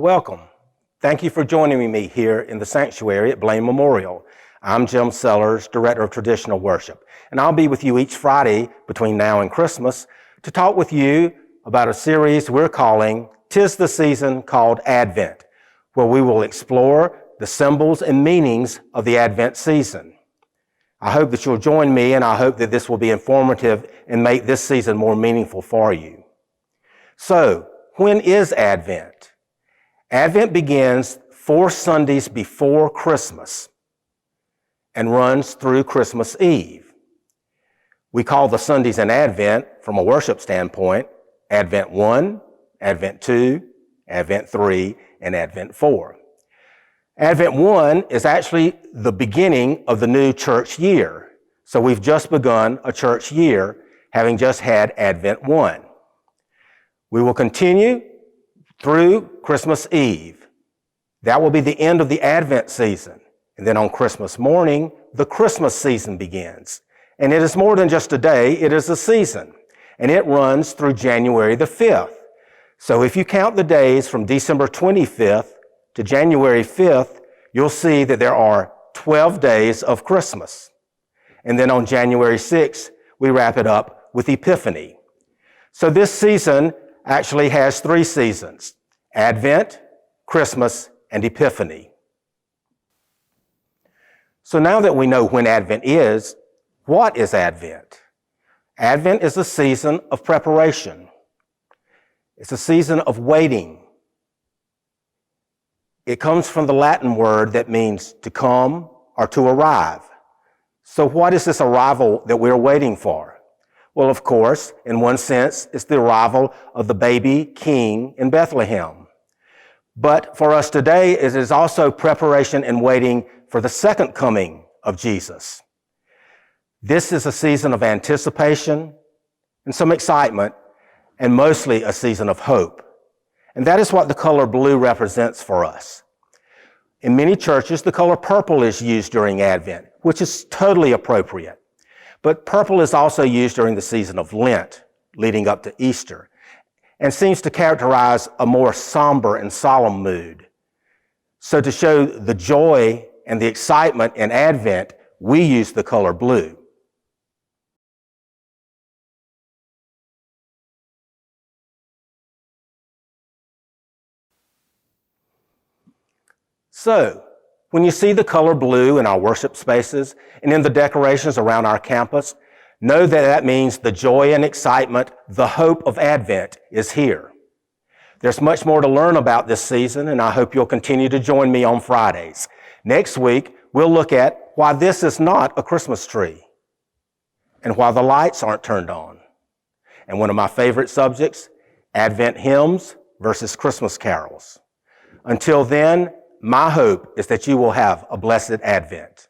Well, welcome. Thank you for joining me here in the sanctuary at Blaine Memorial. I'm Jim Sellers, Director of Traditional Worship, and I'll be with you each Friday between now and Christmas to talk with you about a series we're calling 'Tis the Season Called Advent, where we will explore the symbols and meanings of the Advent season. I hope that you'll join me, and I hope that this will be informative and make this season more meaningful for you. So, when is Advent? Advent begins 4 Sundays before Christmas and runs through Christmas Eve. We call the Sundays in Advent, from a worship standpoint, Advent 1, Advent 2, Advent 3, and Advent 4. Advent 1 is actually the beginning of the new church year. So we've just begun a church year, having just had Advent 1. We will continue through Christmas Eve. That will be the end of the Advent season. And then on Christmas morning, the Christmas season begins. And it is more than just a day, it is a season. And it runs through January the 5th. So if you count the days from December 25th to January 5th, you'll see that there are 12 days of Christmas. And then on January 6th, we wrap it up with Epiphany. So this season actually has 3 seasons: Advent, Christmas, and Epiphany. So now that we know when Advent is, what is Advent? Advent is a season of preparation. It's a season of waiting. It comes from the Latin word that means to come or to arrive. So what is this arrival that we're waiting for? Well, of course, in one sense, it's the arrival of the baby king in Bethlehem. But for us today, it is also preparation and waiting for the second coming of Jesus. This is a season of anticipation and some excitement, and mostly a season of hope. And that is what the color blue represents for us. In many churches, the color purple is used during Advent, which is totally appropriate. But purple is also used during the season of Lent, leading up to Easter, and seems to characterize a more somber and solemn mood. So to show the joy and the excitement in Advent, we use the color blue. So, when you see the color blue in our worship spaces and in the decorations around our campus, know that that means the joy and excitement, the hope of Advent is here. There's much more to learn about this season, and I hope you'll continue to join me on Fridays. Next week, we'll look at why this is not a Christmas tree and why the lights aren't turned on. And one of my favorite subjects, Advent hymns versus Christmas carols. Until then, my hope is that you will have a blessed Advent.